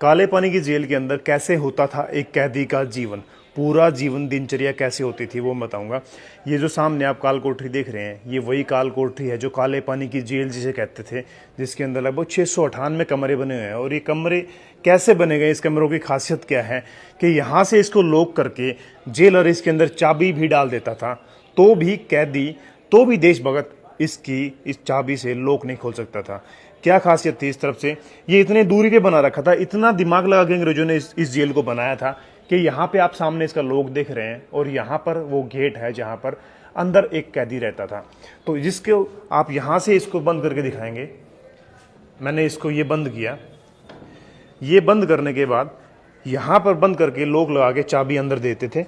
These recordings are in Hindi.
काले पानी की जेल के अंदर कैसे होता था एक कैदी का जीवन, पूरा जीवन दिनचर्या कैसे होती थी वो मैं बताऊंगा। ये जो सामने आप काल कोठरी देख रहे हैं, ये वही काल कोठरी है जो काले पानी की जेल जिसे कहते थे, जिसके अंदर लगभग 698 कमरे बने हुए हैं। और ये कमरे कैसे बने गए, इस कमरों की खासियत क्या है कि यहाँ से इसको लॉक करके जेलर इसके अंदर चाबी भी डाल देता था, तो भी कैदी, तो भी देशभक्त इस चाबी से लॉक नहीं खोल सकता था। क्या खासियत थी इस तरफ से, ये इतने दूरी पे बना रखा था, इतना दिमाग लगा के अंग्रेजों ने इस जेल को बनाया था कि यहाँ पे आप सामने इसका लॉक देख रहे हैं और यहाँ पर वो गेट है जहाँ पर अंदर एक कैदी रहता था। तो जिसके आप यहाँ से इसको बंद करके दिखाएंगे। मैंने इसको ये बंद किया, ये बंद करने के बाद यहाँ पर बंद करके लॉक लगा के चाबी अंदर देते थे।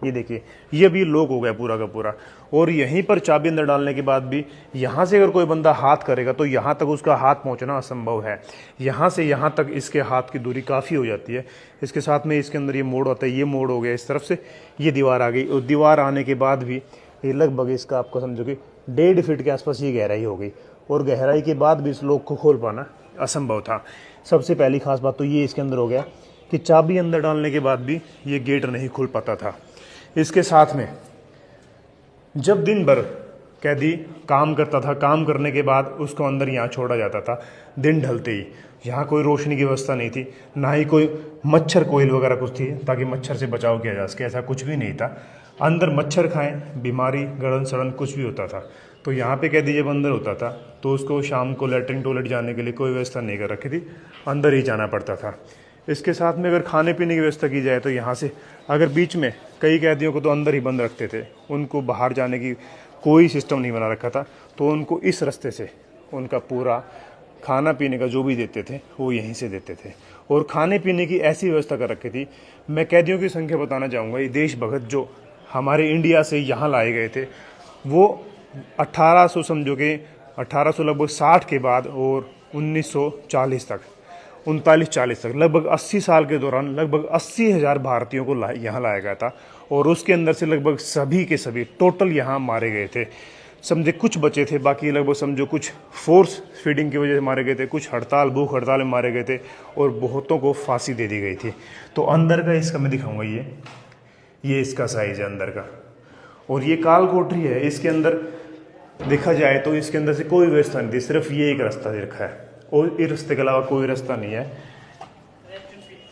ये देखिए, ये भी लॉक हो गया पूरा का पूरा। और यहीं पर चाबी अंदर डालने के बाद भी यहाँ से अगर कोई बंदा हाथ करेगा तो यहाँ तक उसका हाथ पहुँचना असंभव है। यहाँ से यहाँ तक इसके हाथ की दूरी काफ़ी हो जाती है। इसके साथ में इसके अंदर ये मोड़ होता है, ये मोड़ हो गया इस तरफ से, ये दीवार आ गई। और दीवार आने के बाद भी ये लगभग इसका आपको समझो कि 1.5 फीट के आसपास ये गहराई हो गई। और गहराई के बाद भी इस लॉक को खोल पाना असंभव था। सबसे पहली खास बात तो ये इसके अंदर हो गया कि चाबी अंदर डालने के बाद भी ये गेट नहीं खुल पाता था। इसके साथ में जब दिन भर कैदी काम करता था, काम करने के बाद उसको अंदर यहाँ छोड़ा जाता था दिन ढलते ही। यहाँ कोई रोशनी की व्यवस्था नहीं थी, ना ही कोई मच्छर कोयल वगैरह कुछ थी ताकि मच्छर से बचाव किया जा सके, ऐसा कुछ भी नहीं था। अंदर मच्छर खाएं, बीमारी, गड़न सड़न कुछ भी होता था तो यहाँ पे कैदी जब अंदर होता था तो उसको शाम को लैट्रिन टॉयलेट जाने के लिए कोई व्यवस्था नहीं कर रखी थी, अंदर ही जाना पड़ता था। इसके साथ में अगर खाने पीने की व्यवस्था की जाए तो यहाँ से अगर बीच में कई कैदियों को तो अंदर ही बंद रखते थे, उनको बाहर जाने की कोई सिस्टम नहीं बना रखा था, तो उनको इस रास्ते से उनका पूरा खाना पीने का जो भी देते थे वो यहीं से देते थे। और खाने पीने की ऐसी व्यवस्था कर रखी थी, मैं कैदियों की संख्या बताना चाहूँगा। ये देशभक्त जो हमारे इंडिया से यहाँ लाए गए थे वो 1800 समझो कि 1800 लगभग 60 के बाद और 1940 तक, 39-40 तक, लगभग 80 साल के दौरान लगभग 80,000 भारतीयों को यहाँ लाया गया था। और उसके अंदर से लगभग सभी के सभी टोटल यहाँ मारे गए थे। समझे कुछ बचे थे, बाकी लगभग समझो कुछ फोर्स फीडिंग की वजह से मारे गए थे, कुछ हड़ताल, भूख हड़ताल में मारे गए थे और बहुतों को फांसी दे दी गई थी। तो अंदर का इसका मैं दिखाऊंगा, ये इसका साइज है अंदर का। और ये काल कोठरी है, इसके अंदर देखा जाए तो इसके अंदर से कोई व्यवस्था नहीं थी, सिर्फ ये एक रास्ता दे रखा है और इस रास्ते के अलावा कोई रास्ता नहीं है।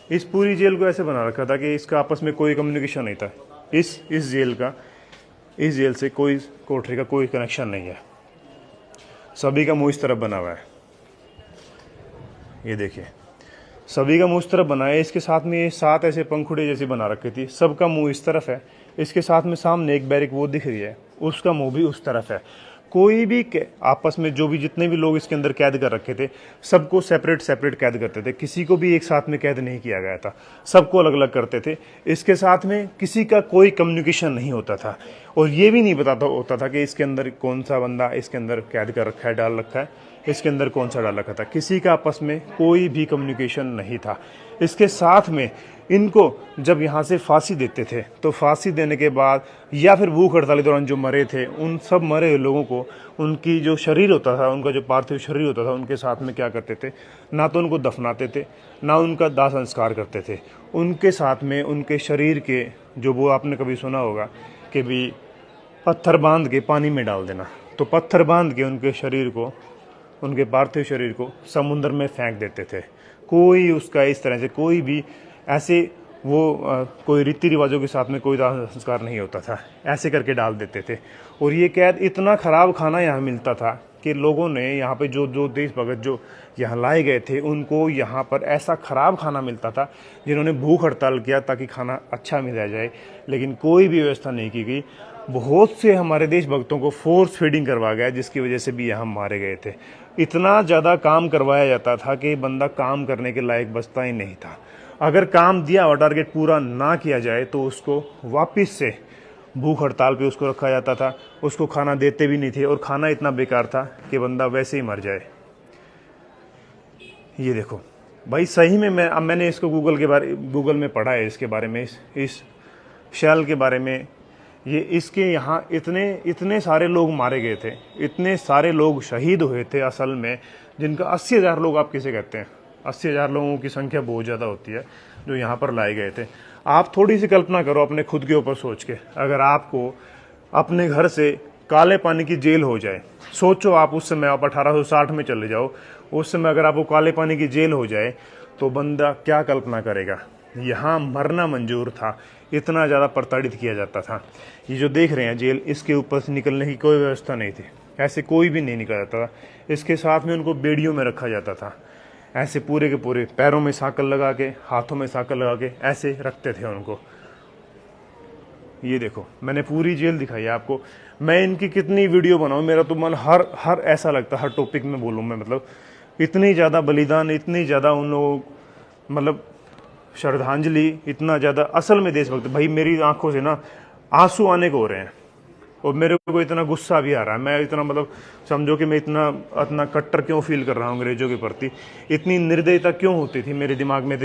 इस पूरी जेल को ऐसे बना रखा था कि इसका आपस में कोई कम्युनिकेशन नहीं था। इस जेल से कोई कोठरी का कोई कनेक्शन नहीं है, सभी का मुंह इस तरफ बना हुआ है। ये देखिए, सभी का मुंह इस तरफ बना है। इसके साथ में ये 7 ऐसे पंखुड़े जैसी बना रखी थी, सबका मुंह इस तरफ है। इसके साथ में सामने एक बैरिक वो दिख रही है, उसका मुंह भी उस तरफ है। कोई भी आपस में जो भी जितने भी लोग इसके अंदर कैद कर रखे थे सबको सेपरेट कैद करते थे, किसी को भी एक साथ में कैद नहीं किया गया था, सबको अलग अलग करते थे। इसके साथ में किसी का कोई कम्युनिकेशन नहीं होता था और ये भी नहीं बताता होता था कि इसके अंदर कौन सा बंदा इसके अंदर कैद कर रखा है, डाल रखा है, इसके अंदर कौन सा डाल रखा था। किसी का आपस में कोई भी कम्युनिकेशन नहीं था। इसके साथ में इनको जब यहाँ से फांसी देते थे तो फांसी देने के बाद या फिर भूख हड़ताल के दौरान जो मरे थे उन सब मरे हुए लोगों को उनकी जो शरीर होता था, उनका जो पार्थिव शरीर होता था, उनके साथ में क्या करते थे, ना तो उनको दफनाते थे ना उनका दाह संस्कार करते थे। उनके साथ में उनके शरीर के जो वो आपने कभी सुना होगा कि भी पत्थर बांध के पानी में डाल देना, तो पत्थर बांध के उनके शरीर को, उनके पार्थिव शरीर को समुद्र में फेंक देते थे। कोई उसका इस तरह से कोई भी ऐसे कोई रीति रिवाजों के साथ में कोई दाह संस्कार नहीं होता था, ऐसे करके डाल देते थे। और ये कैद, इतना ख़राब खाना यहाँ मिलता था कि लोगों ने यहाँ पे जो देशभक्त जो यहाँ लाए गए थे उनको यहाँ पर ऐसा ख़राब खाना मिलता था, जिन्होंने भूख हड़ताल किया ताकि खाना अच्छा मिल जाए, लेकिन कोई भी व्यवस्था नहीं की गई। बहुत से हमारे देशभक्तों को फोर्स फीडिंग करवा गया, जिसकी वजह से भी यहाँ मारे गए थे। इतना ज़्यादा काम करवाया जाता था कि बंदा काम करने के लायक बचता ही नहीं था। अगर काम दिया और टारगेट पूरा ना किया जाए तो उसको वापस से भूख हड़ताल पे उसको रखा जाता था, उसको खाना देते भी नहीं थे और खाना इतना बेकार था कि बंदा वैसे ही मर जाए। ये देखो भाई, सही में मैंने इसको गूगल में पढ़ा है इसके बारे में, इस शैल के बारे में। ये इसके यहाँ इतने सारे लोग मारे गए थे, इतने सारे लोग शहीद हुए थे असल में, जिनका 80,000 लोग आप किसे कहते हैं, 80,000 लोगों की संख्या बहुत ज़्यादा होती है जो यहाँ पर लाए गए थे। आप थोड़ी सी कल्पना करो अपने खुद के ऊपर सोच के, अगर आपको अपने घर से काले पानी की जेल हो जाए, सोचो आप उस समय, आप 1860 में चले जाओ, उस समय अगर आपको काले पानी की जेल हो जाए तो बंदा क्या कल्पना करेगा। यहाँ मरना मंजूर था, इतना ज़्यादा प्रताड़ित किया जाता था। ये जो देख रहे हैं जेल, इसके ऊपर से निकलने की कोई व्यवस्था नहीं थी, ऐसे कोई भी नहीं निकल जाता था। इसके साथ में उनको बेड़ियों में रखा जाता था, ऐसे पूरे के पूरे पैरों में साकल लगा के, हाथों में साकल लगा के ऐसे रखते थे उनको। ये देखो, मैंने पूरी जेल दिखाई है आपको। मैं इनकी कितनी वीडियो बनाऊं, मेरा तो मन हर ऐसा लगता है, हर टॉपिक में बोलूं मैं, मतलब इतनी ज़्यादा बलिदान, इतनी ज़्यादा उन लोगों, मतलब श्रद्धांजलि, इतना ज़्यादा असल में देशभक्त। भाई मेरी आंखों से ना आंसू आने को हो रहे हैं और मेरे को इतना गुस्सा भी आ रहा है। मैं इतना, मतलब समझो कि मैं इतना कट्टर क्यों फील कर रहा हूँ अंग्रेजों के प्रति, इतनी निर्दयता क्यों होती थी मेरे दिमाग में।